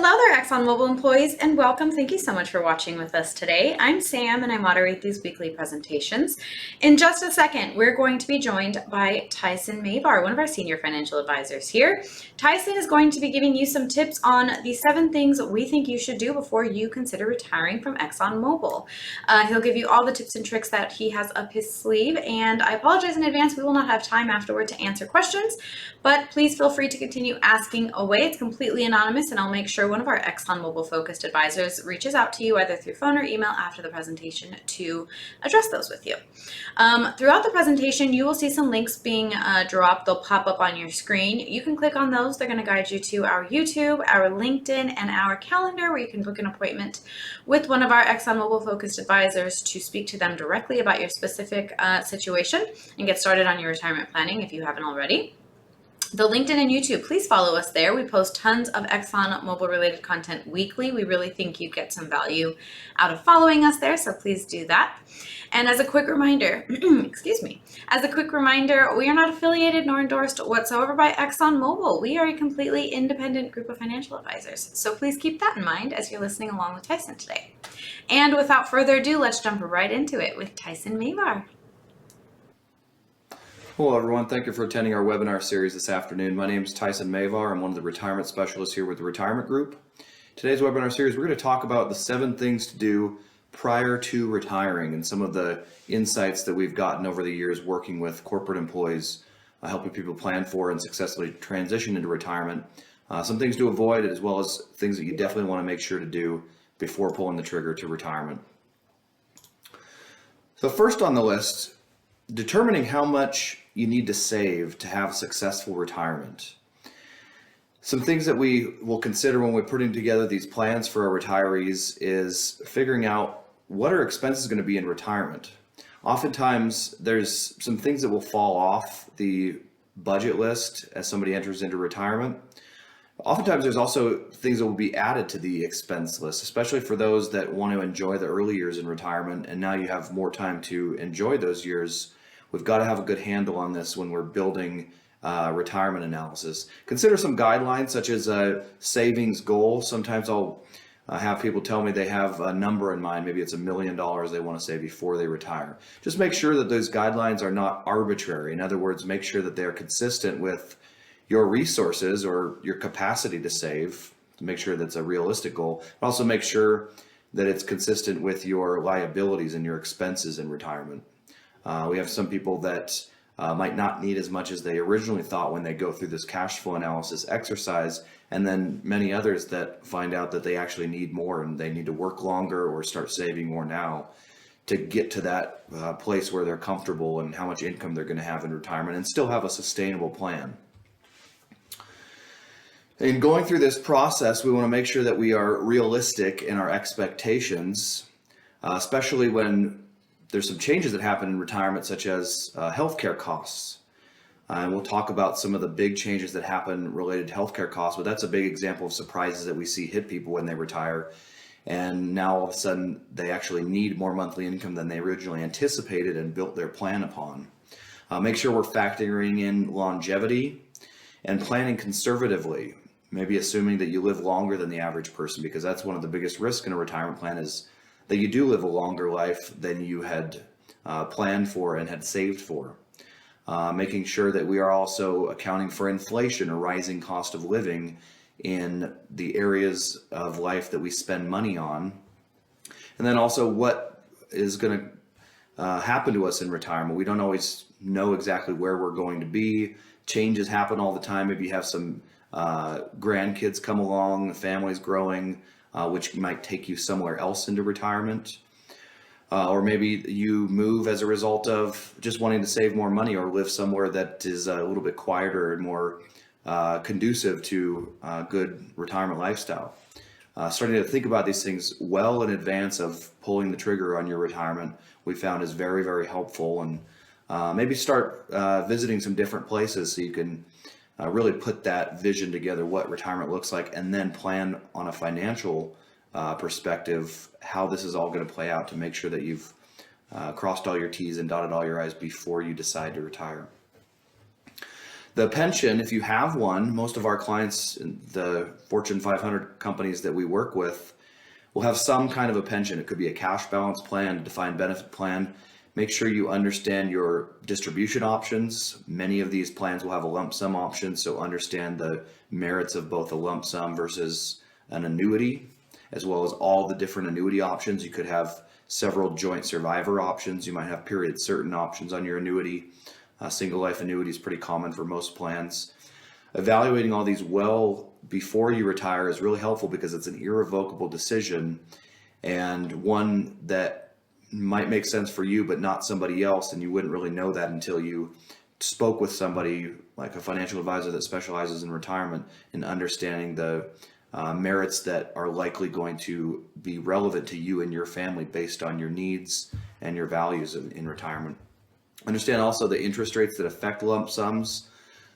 Hello there, ExxonMobil employees, and welcome. Thank you so much for watching with us today. I'm Sam, and I moderate these weekly presentations. In just a second, we're going to be joined by Tyson Mavar, one of our senior financial advisors here. Tyson is going to be giving you some tips on the 7 things we think you should do before you consider retiring from ExxonMobil. He'll give you all the tips and tricks that he has up his sleeve, and I apologize in advance, we will not have time afterward to answer questions, but please feel free to continue asking away. It's completely anonymous, and I'll make sure one of our ExxonMobil focused advisors reaches out to you either through phone or email after the presentation to address those with you. Throughout the presentation, you will see some links being dropped. They'll pop up on your screen. You can click on those. They're going to guide you to our YouTube, our LinkedIn, and our calendar, where you can book an appointment with one of our ExxonMobil focused advisors to speak to them directly about your specific situation and get started on your retirement planning if you haven't already. The LinkedIn and YouTube, please follow us there. We post tons of ExxonMobil related content weekly. We really think you get some value out of following us there, so please do that. And as a quick reminder, excuse me, we are not affiliated nor endorsed whatsoever by ExxonMobil. We are a completely independent group of financial advisors. So please keep that in mind as you're listening along with Tyson today. And without further ado, let's jump right into it with Tyson Mavar. Hello everyone, thank you for attending our webinar series this afternoon. My name is Tyson Mavar. I'm one of the retirement specialists here with the Retirement Group. Today's webinar series, we're going to talk about the 7 things to do prior to retiring and some of the insights that we've gotten over the years working with corporate employees, helping people plan for and successfully transition into retirement. Some things to avoid, as well as things that you definitely want to make sure to do before pulling the trigger to retirement. So first on the list, determining how much you need to save to have successful retirement. Some things that we will consider when we're putting together these plans for our retirees is figuring out what our expenses going to be in retirement. Oftentimes there's some things that will fall off the budget list as somebody enters into retirement. Oftentimes there's also things that will be added to the expense list, especially for those that want to enjoy the early years in retirement, and now you have more time to enjoy those years. We've got to have a good handle on this when we're building retirement analysis. Consider some guidelines such as a savings goal. Sometimes I'll have people tell me they have a number in mind. Maybe it's $1 million they want to save before they retire. Just make sure that those guidelines are not arbitrary. In other words, make sure that they're consistent with your resources or your capacity to save, to make sure that's a realistic goal. But also make sure that it's consistent with your liabilities and your expenses in retirement. We have some people that might not need as much as they originally thought when they go through this cash flow analysis exercise, and then many others that find out that they actually need more and they need to work longer or start saving more now to get to that place where they're comfortable and how much income they're going to have in retirement and still have a sustainable plan. In going through this process, we want to make sure that we are realistic in our expectations, especially when there's some changes that happen in retirement, such as healthcare costs. And we'll talk about some of the big changes that happen related to healthcare costs, but that's a big example of surprises that we see hit people when they retire. And now all of a sudden, they actually need more monthly income than they originally anticipated and built their plan upon. Make sure we're factoring in longevity and planning conservatively, maybe assuming that you live longer than the average person, because that's one of the biggest risks in a retirement plan is that you do live a longer life than you had planned for and had saved for. Making sure that we are also accounting for inflation or rising cost of living in the areas of life that we spend money on. And then also what is going to happen to us in retirement. We don't always know exactly where we're going to be. Changes happen all the time. Maybe you have some grandkids come along, the family's growing, which might take you somewhere else into retirement. Or maybe you move as a result of just wanting to save more money or live somewhere that is a little bit quieter and more conducive to a good retirement lifestyle. Starting to think about these things well in advance of pulling the trigger on your retirement, we found is very, very helpful. And maybe start visiting some different places so you can really put that vision together, what retirement looks like, and then plan on a financial perspective how this is all going to play out to make sure that you've crossed all your T's and dotted all your I's before you decide to retire. The pension, if you have one, most of our clients, the Fortune 500 companies that we work with, will have some kind of a pension. It could be a cash balance plan, a defined benefit plan. Make sure you understand your distribution options. Many of these plans will have a lump sum option, so understand the merits of both a lump sum versus an annuity, as well as all the different annuity options. You could have several joint survivor options. You might have period certain options on your annuity. Single life annuity is pretty common for most plans. Evaluating all these well before you retire is really helpful because it's an irrevocable decision and one that might make sense for you but not somebody else, and you wouldn't really know that until you spoke with somebody like a financial advisor that specializes in retirement and understanding the merits that are likely going to be relevant to you and your family based on your needs and your values in retirement. Understand also the interest rates that affect lump sums,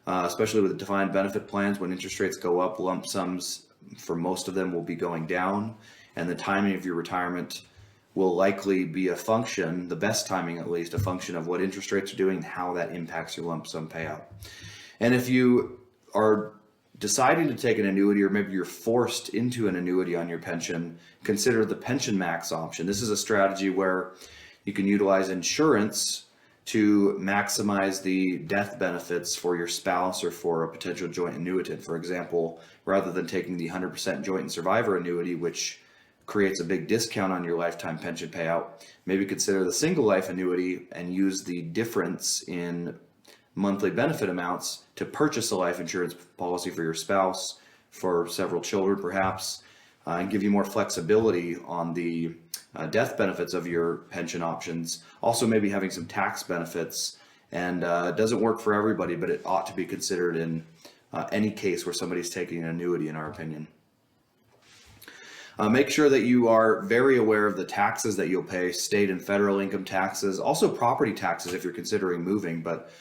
especially with defined benefit plans. When interest rates go up, lump sums for most of them will be going down, and the timing of your retirement will likely be a function, the best timing at least, a function of what interest rates are doing and how that impacts your lump sum payout. And if you are deciding to take an annuity, or maybe you're forced into an annuity on your pension, consider the pension max option. This is a strategy where you can utilize insurance to maximize the death benefits for your spouse or for a potential joint annuitant. For example, rather than taking the 100% joint and survivor annuity, which creates a big discount on your lifetime pension payout, maybe consider the single life annuity and use the difference in monthly benefit amounts to purchase a life insurance policy for your spouse, for several children perhaps, and give you more flexibility on the death benefits of your pension options. Also maybe having some tax benefits, and it doesn't work for everybody, but it ought to be considered in any case where somebody's taking an annuity, in our opinion. Make sure that you are very aware of the taxes that you'll pay, state and federal income taxes, also property taxes if you're considering moving, but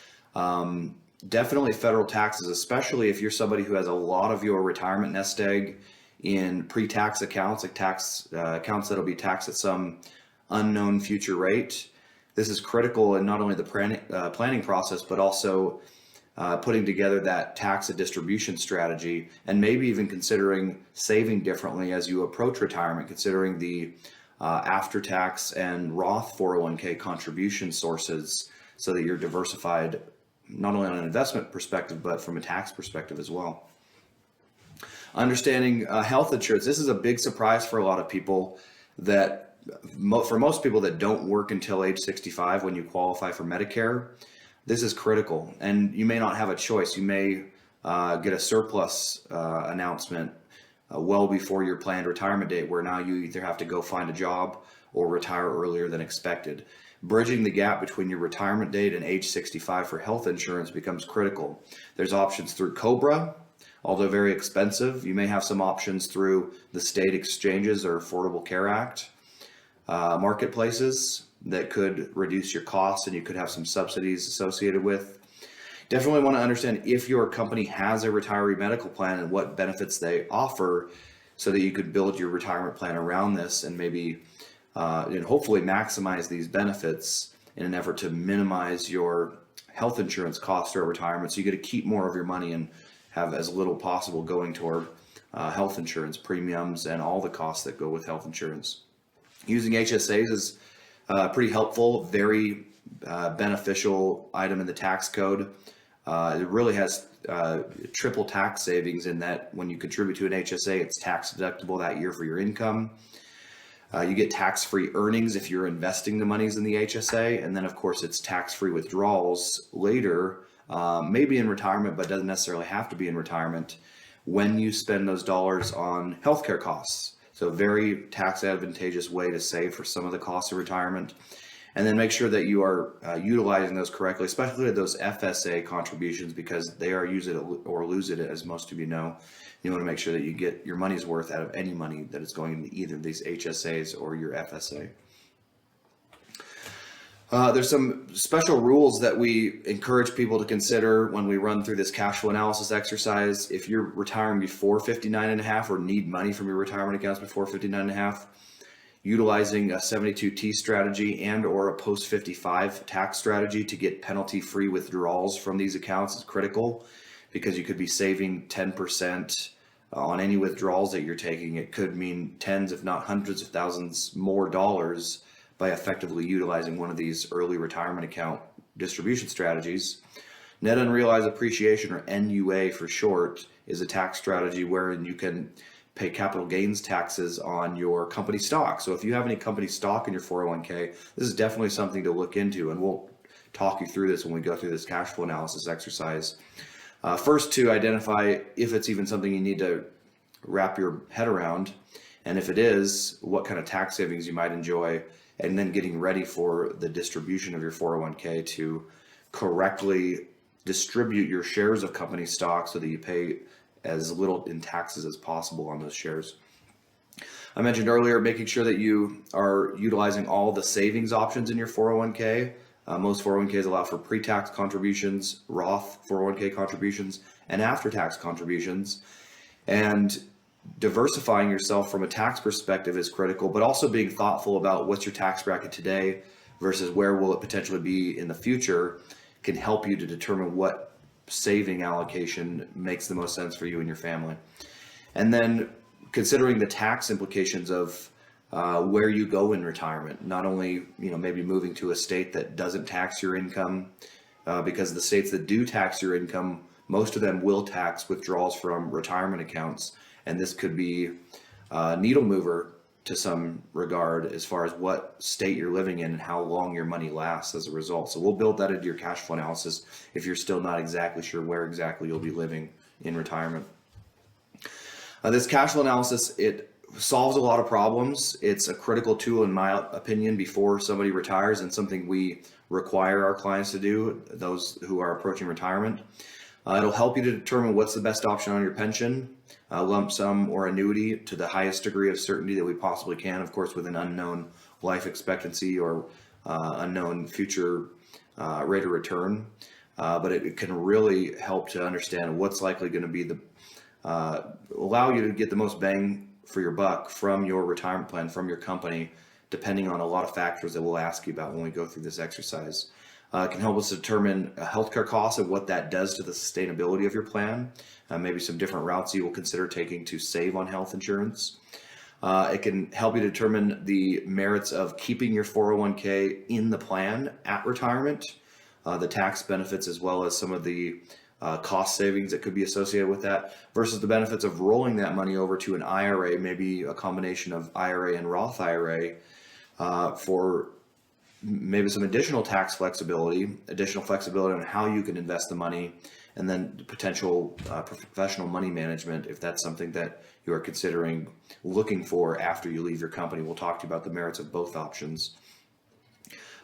definitely federal taxes, especially if you're somebody who has a lot of your retirement nest egg in pre-tax accounts, like tax accounts that'll be taxed at some unknown future rate. This is critical in not only the planning process, but also putting together that tax and distribution strategy, and maybe even considering saving differently as you approach retirement, considering the after-tax and Roth 401k contribution sources so that you're diversified not only on an investment perspective, but from a tax perspective as well. Understanding health insurance. This is a big surprise for a lot of people, that for most people that don't work until age 65 when you qualify for Medicare. This is critical, and you may not have a choice. You may get a surplus announcement well before your planned retirement date, where now you either have to go find a job or retire earlier than expected. Bridging the gap between your retirement date and age 65 for health insurance becomes critical. There's options through COBRA, although very expensive. You may have some options through the state exchanges or Affordable Care Act marketplaces that could reduce your costs, and you could have some subsidies associated with. Definitely want to understand if your company has a retiree medical plan and what benefits they offer, so that you could build your retirement plan around this and maybe and hopefully maximize these benefits in an effort to minimize your health insurance costs for retirement, so you get to keep more of your money and have as little possible going toward health insurance premiums and all the costs that go with health insurance. Using HSAs is pretty helpful, very beneficial item in the tax code. It really has triple tax savings in that when you contribute to an HSA, it's tax deductible that year for your income. You get tax-free earnings if you're investing the monies in the HSA, and then of course it's tax-free withdrawals later, maybe in retirement, but doesn't necessarily have to be in retirement, when you spend those dollars on healthcare costs. So very tax advantageous way to save for some of the costs of retirement. And then make sure that you are utilizing those correctly, especially those FSA contributions, because they are use it or lose it, as most of you know. You want to make sure that you get your money's worth out of any money that is going into either these HSAs or your FSA. There's some special rules that we encourage people to consider when we run through this cash flow analysis exercise. If you're retiring before 59 and a half or need money from your retirement accounts before 59 and a half, Utilizing a 72T strategy and or a post 55 tax strategy to get penalty free withdrawals from these accounts is critical, because you could be saving 10% on any withdrawals that you're taking. It could mean tens, if not hundreds of thousands more dollars by effectively utilizing one of these early retirement account distribution strategies. Net unrealized appreciation, or NUA for short, is a tax strategy wherein you can pay capital gains taxes on your company stock. So if you have any company stock in your 401k, this is definitely something to look into, and we'll talk you through this when we go through this cash flow analysis exercise. First, to identify if it's even something you need to wrap your head around, and if it is, what kind of tax savings you might enjoy, and then getting ready for the distribution of your 401k to correctly distribute your shares of company stock so that you pay as little in taxes as possible on those shares. I mentioned earlier making sure that you are utilizing all the savings options in your 401k. Most 401ks allow for pre-tax contributions, Roth 401k contributions, and after-tax contributions. And diversifying yourself from a tax perspective is critical, but also being thoughtful about what's your tax bracket today versus where will it potentially be in the future can help you to determine what saving allocation makes the most sense for you and your family. And then considering the tax implications of where you go in retirement, not only maybe moving to a state that doesn't tax your income, because the states that do tax your income, most of them will tax withdrawals from retirement accounts, and this could be a needle mover to some regard as far as what state you're living in and how long your money lasts as a result. So we'll build that into your cash flow analysis if you're still not exactly sure where exactly you'll be living in retirement. This cash flow analysis, it solves a lot of problems. It's a critical tool, in my opinion, before somebody retires, and something we require our clients to do, those who are approaching retirement. It'll help you to determine what's the best option on your pension, lump sum or annuity, to the highest degree of certainty that we possibly can, of course, with an unknown life expectancy or unknown future rate of return. But it can really help to understand what's likely going to be allow you to get the most bang for your buck from your retirement plan, from your company, depending on a lot of factors that we'll ask you about when we go through this exercise. It can help us determine healthcare costs and what that does to the sustainability of your plan. Maybe some different routes you will consider taking to save on health insurance. It can help you determine the merits of keeping your 401k in the plan at retirement, the tax benefits, as well as some of the cost savings that could be associated with that, versus the benefits of rolling that money over to an IRA, maybe a combination of IRA and Roth IRA, for maybe some additional tax flexibility, on how you can invest the money, and then potential professional money management if that's something that you are considering looking for after you leave your company. We'll talk to you about the merits of both options.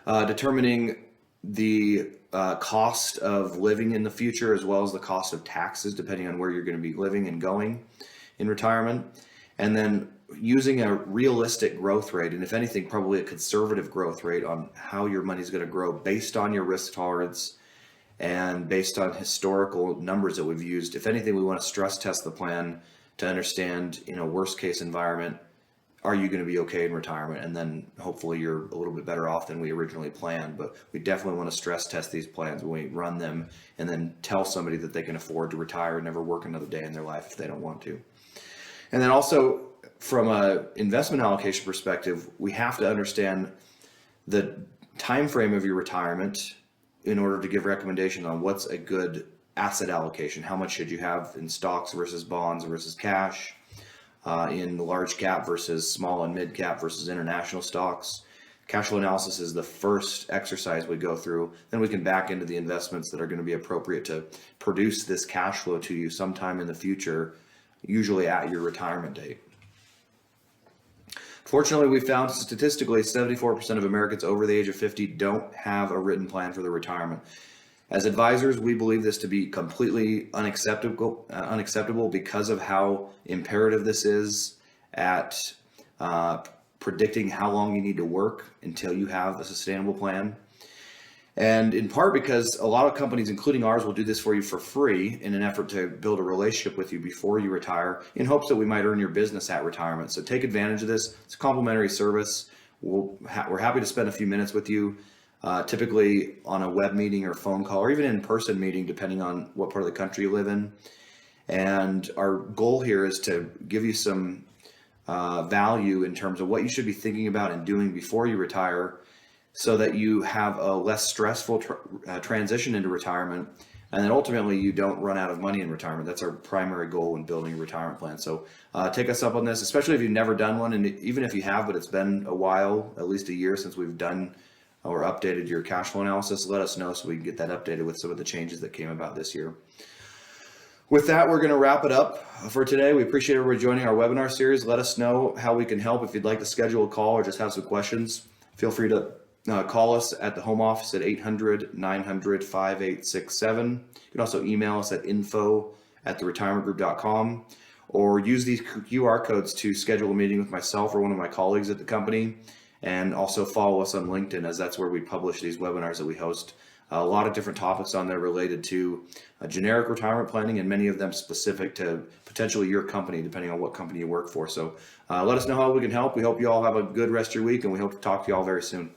Determining the cost of living in the future, as well as the cost of taxes, depending on where you're going to be living and going in retirement. And then using a realistic growth rate, and if anything, probably a conservative growth rate on how your money is going to grow based on your risk tolerance and based on historical numbers that we've used. If anything, we want to stress test the plan to understand, in a worst case environment, are you going to be okay in retirement? And then hopefully you're a little bit better off than we originally planned. But we definitely want to stress test these plans when we run them, and then tell somebody that they can afford to retire and never work another day in their life if they don't want to. And then also, from an investment allocation perspective, we have to understand the time frame of your retirement in order to give recommendation on what's a good asset allocation. How much should you have in stocks versus bonds versus cash, in large cap versus small and mid cap versus international stocks. Cash flow analysis is the first exercise we go through. Then we can back into the investments that are going to be appropriate to produce this cash flow to you sometime in the future, usually at your retirement date. Fortunately, we found statistically 74% of Americans over the age of 50 don't have a written plan for their retirement. As advisors, we believe this to be completely unacceptable because of how imperative this is at predicting how long you need to work until you have a sustainable plan. And in part because a lot of companies, including ours, will do this for you for free in an effort to build a relationship with you before you retire in hopes that we might earn your business at retirement. So take advantage of this. It's a complimentary service. We're happy to spend a few minutes with you, typically on a web meeting or phone call or even in-person meeting, depending on what part of the country you live in. And our goal here is to give you some value in terms of what you should be thinking about and doing before you retire, so that you have a less stressful transition into retirement, and then ultimately you don't run out of money in retirement. That's our primary goal when building a retirement plan. So take us up on this, especially if you've never done one, and even if you have, but it's been a while, at least a year since we've done or updated your cash flow analysis. Let us know so we can get that updated with some of the changes that came about this year. With that, we're going to wrap it up for today. We appreciate everybody joining our webinar series. Let us know how we can help. If you'd like to schedule a call or just have some questions, feel free to call us at the home office at 800-900-5867. You can also email us at info@theretirementgroup.com, or use these QR codes to schedule a meeting with myself or one of my colleagues at the company. And also follow us on LinkedIn, as that's where we publish these webinars that we host. A lot of different topics on there related to generic retirement planning, and many of them specific to potentially your company, depending on what company you work for. So let us know how we can help. We hope you all have a good rest of your week, and we hope to talk to you all very soon.